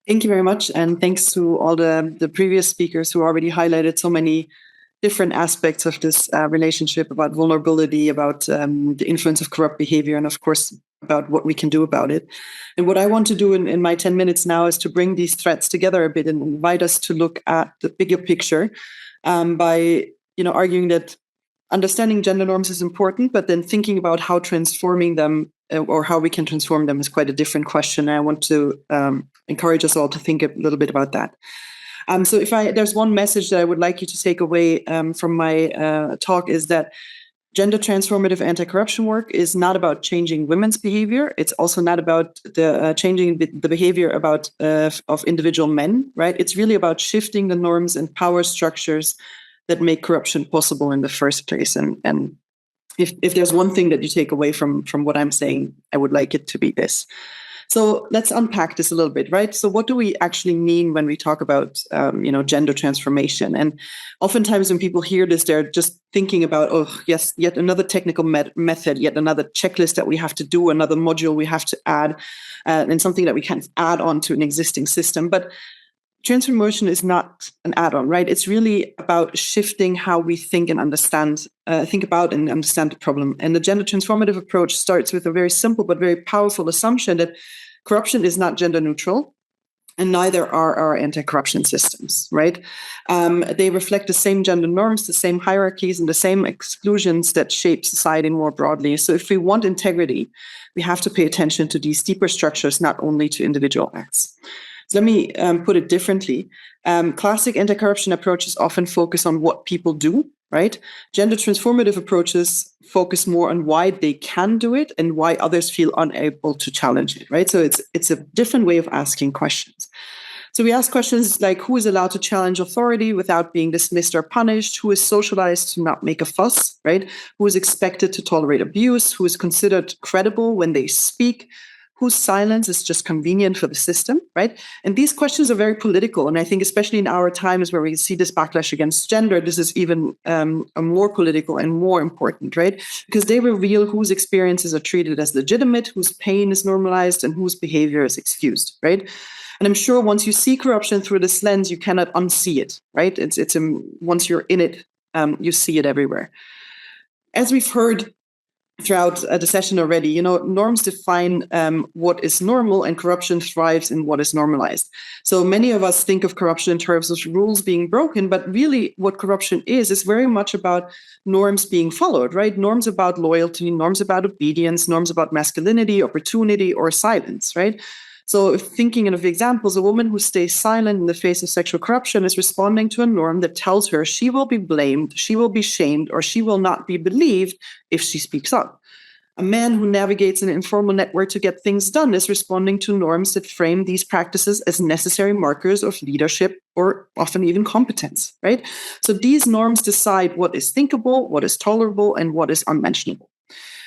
Thank you very much. And thanks to all the previous speakers who already highlighted so many different aspects of this relationship, about vulnerability, about the influence of corrupt behavior, and of course, about what we can do about it. And what I want to do in my 10 minutes now is to bring these threads together a bit and invite us to look at the bigger picture by arguing that understanding gender norms is important, but then thinking about how transforming them or how we can transform them is quite a different question. And I want to encourage us all to think a little bit about that. So there's one message that I would like you to take away from my talk is that gender transformative anti-corruption work is not about changing women's behavior. It's also not about changing the behavior of individual men, right? It's really about shifting the norms and power structures that make corruption possible in the first place. And if there's one thing that you take away from what I'm saying, I would like it to be this. So let's unpack this a little bit, right? So what do we actually mean when we talk about, gender transformation? And oftentimes when people hear this, they're just thinking about, oh, yes, yet another technical method, yet another checklist that we have to do, another module we have to add, and something that we can add on to an existing system. But transformation is not an add-on, right? It's really about shifting how we think and understand the problem. And the gender transformative approach starts with a very simple but very powerful assumption that corruption is not gender neutral, and neither are our anti-corruption systems, right? They reflect the same gender norms, the same hierarchies, and the same exclusions that shape society more broadly. So if we want integrity, we have to pay attention to these deeper structures, not only to individual acts. So let me put it differently. Classic anti-corruption approaches often focus on what people do, right? Gender transformative approaches focus more on why they can do it and why others feel unable to challenge it, right? So it's a different way of asking questions. So we ask questions like, who is allowed to challenge authority without being dismissed or punished? Who is socialized to not make a fuss, right? Who is expected to tolerate abuse? Who is considered credible when they speak? Whose silence is just convenient for the system, right? And these questions are very political. And I think especially in our times where we see this backlash against gender, this is even more political and more important, right? Because they reveal whose experiences are treated as legitimate, whose pain is normalized, and whose behavior is excused, right? And I'm sure once you see corruption through this lens, you cannot unsee it, right? Once you're in it, you see it everywhere. As we've heard throughout the session already, norms define what is normal, and corruption thrives in what is normalized. So many of us think of corruption in terms of rules being broken, but really what corruption is very much about norms being followed, right? Norms about loyalty, norms about obedience, norms about masculinity, opportunity, or silence, right? So thinking of examples, a woman who stays silent in the face of sexual corruption is responding to a norm that tells her she will be blamed, she will be shamed, or she will not be believed if she speaks up. A man who navigates an informal network to get things done is responding to norms that frame these practices as necessary markers of leadership or often even competence, right? So these norms decide what is thinkable, what is tolerable, and what is unmentionable.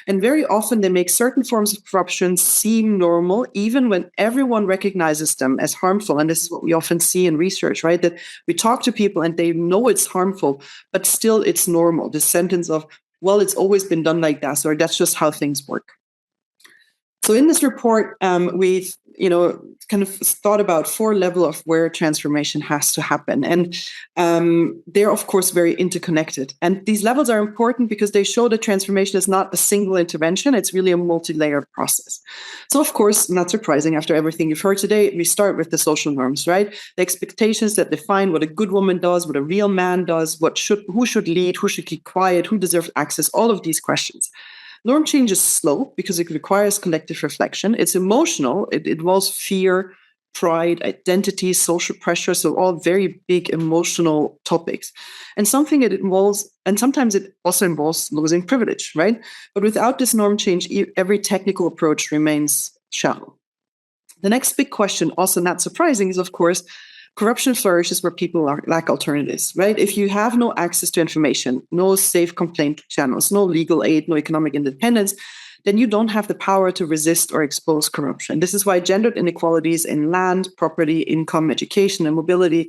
And very often they make certain forms of corruption seem normal, even when everyone recognizes them as harmful. And this is what we often see in research, right? That we talk to people and they know it's harmful, but still it's normal. This sentence of, well, it's always been done like that, or that's just how things work. So in this report, we've kind of thought about 4 levels of where transformation has to happen. And they're, of course, very interconnected. And these levels are important because they show that transformation is not a single intervention. It's really a multi-layered process. So, of course, not surprising, after everything you've heard today, we start with the social norms, right? The expectations that define what a good woman does, what a real man does, who should lead, who should keep quiet, who deserves access, all of these questions. Norm change is slow because it requires collective reflection. It's emotional. It involves fear, pride, identity, social pressure. So all very big emotional topics. And sometimes it also involves losing privilege, right? But without this norm change, every technical approach remains shallow. The next big question, also not surprising, is, of course, corruption flourishes where people lack alternatives, right? If you have no access to information, no safe complaint channels, no legal aid, no economic independence, then you don't have the power to resist or expose corruption. This is why gendered inequalities in land, property, income, education, and mobility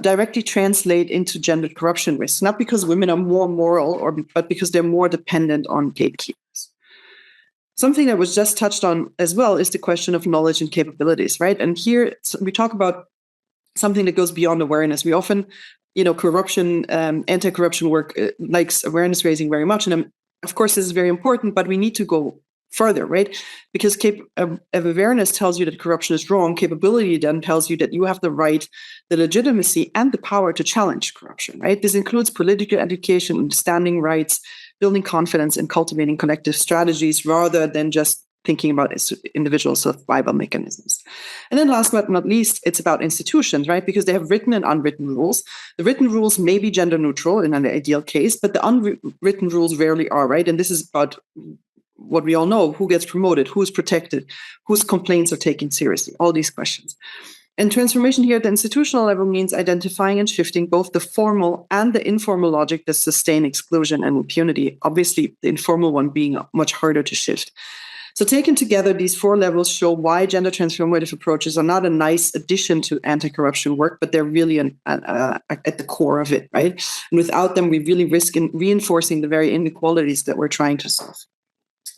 directly translate into gendered corruption risks, not because women are more moral, but because they're more dependent on gatekeepers. Something that was just touched on as well is the question of knowledge and capabilities, right? And here we talk about something that goes beyond awareness. We often, corruption, anti-corruption work likes awareness raising very much. And of course, this is very important, but we need to go further, right? Because awareness tells you that corruption is wrong. Capability then tells you that you have the right, the legitimacy, and the power to challenge corruption, right? This includes political education, understanding rights, building confidence, and cultivating collective strategies rather than just thinking about individual survival mechanisms. And then last but not least, it's about institutions, right? Because they have written and unwritten rules. The written rules may be gender neutral in an ideal case, but the unwritten rules rarely are, right? And this is about what we all know: who gets promoted, who's protected, whose complaints are taken seriously, all these questions. And transformation here at the institutional level means identifying and shifting both the formal and the informal logic that sustain exclusion and impunity, obviously the informal one being much harder to shift. So taken together, these 4 levels show why gender transformative approaches are not a nice addition to anti-corruption work, but they're really at the core of it, right? And without them, we really risk in reinforcing the very inequalities that we're trying to solve.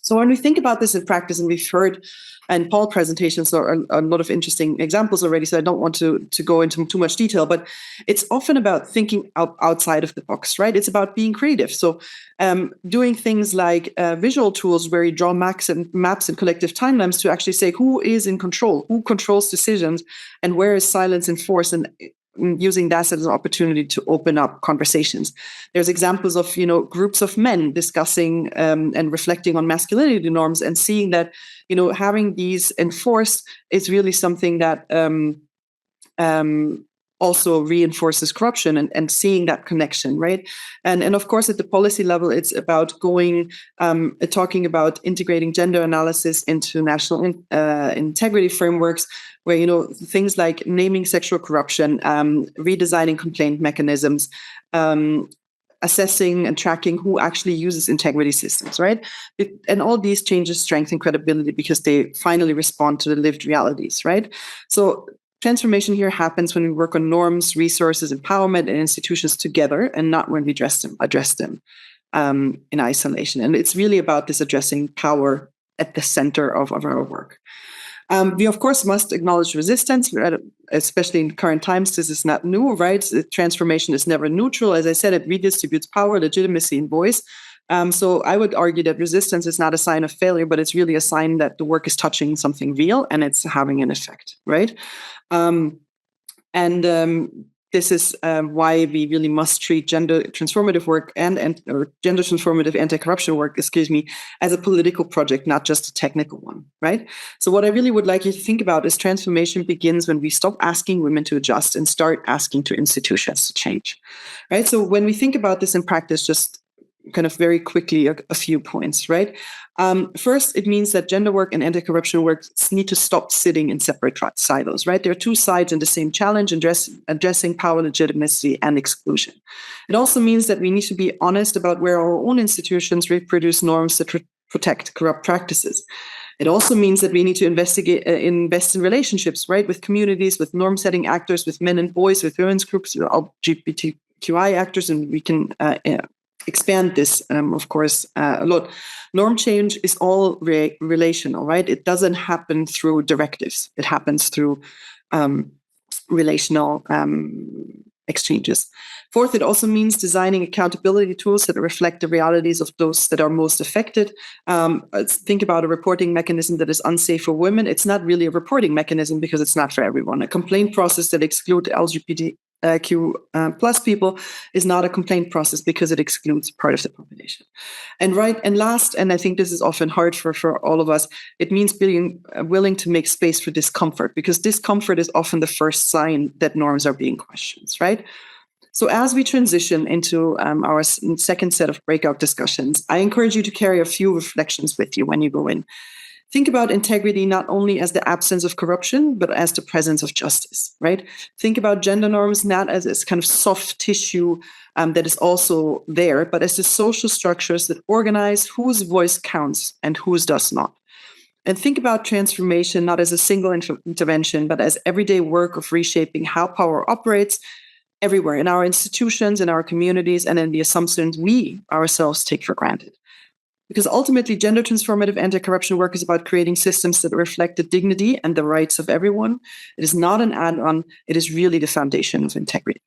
So when we think about this in practice, and we've heard in Paul's presentations there are a lot of interesting examples already, so I don't want to go into too much detail, but it's often about thinking outside of the box, right? It's about being creative. So doing things like visual tools where you draw maps and collective timelines to actually say who is in control, who controls decisions, and where is silence enforced, and using that as an opportunity to open up conversations. There's examples of, groups of men discussing and reflecting on masculinity norms, and seeing that, having these enforced is really something that also reinforces corruption, and seeing that connection, right? And of course, at the policy level, it's about talking about integrating gender analysis into national integrity frameworks, where, things like naming sexual corruption, redesigning complaint mechanisms, assessing and tracking who actually uses integrity systems, right? And all these changes strengthen credibility because they finally respond to the lived realities, right? So transformation here happens when we work on norms, resources, empowerment, and institutions together, and not when we address them in isolation. And it's really about this addressing power at the center of our work. We, of course, must acknowledge resistance, especially in current times. This is not new, right? Transformation is never neutral. As I said, it redistributes power, legitimacy, and voice. So I would argue that resistance is not a sign of failure, but it's really a sign that the work is touching something real and it's having an effect, right? This is why we really must treat gender transformative work or gender transformative anti-corruption work, as a political project, not just a technical one, right? So what I really would like you to think about is transformation begins when we stop asking women to adjust and start asking to institutions to change, right? So when we think about this in practice, just kind of very quickly a few points, right? First, it means that gender work and anti-corruption work need to stop sitting in separate silos, right? There are 2 sides in the same challenge, addressing power, legitimacy, and exclusion. It also means that we need to be honest about where our own institutions reproduce norms that protect corrupt practices. It also means that we need to invest in relationships, right, with communities, with norm-setting actors, with men and boys, with women's groups, with LGBTQI actors, and we can expand this, of course, a lot. Norm change is all relational, right? It doesn't happen through directives. It happens through relational exchanges. Fourth, it also means designing accountability tools that reflect the realities of those that are most affected. Think about a reporting mechanism that is unsafe for women. It's not really a reporting mechanism because it's not for everyone. A complaint process that excludes LGBTQ plus people is not a complaint process because it excludes part of the population. And last, and I think this is often hard for all of us, it means being willing to make space for discomfort, because discomfort is often the first sign that norms are being questioned, right? So as we transition into our second set of breakout discussions, I encourage you to carry a few reflections with you when you go in. Think about integrity not only as the absence of corruption, but as the presence of justice, right? Think about gender norms not as this kind of soft tissue that is also there, but as the social structures that organize whose voice counts and whose does not. And think about transformation not as a single intervention, but as everyday work of reshaping how power operates everywhere, in our institutions, in our communities, and in the assumptions we ourselves take for granted. Because ultimately, gender transformative anti-corruption work is about creating systems that reflect the dignity and the rights of everyone. It is not an add-on. It is really the foundation of integrity.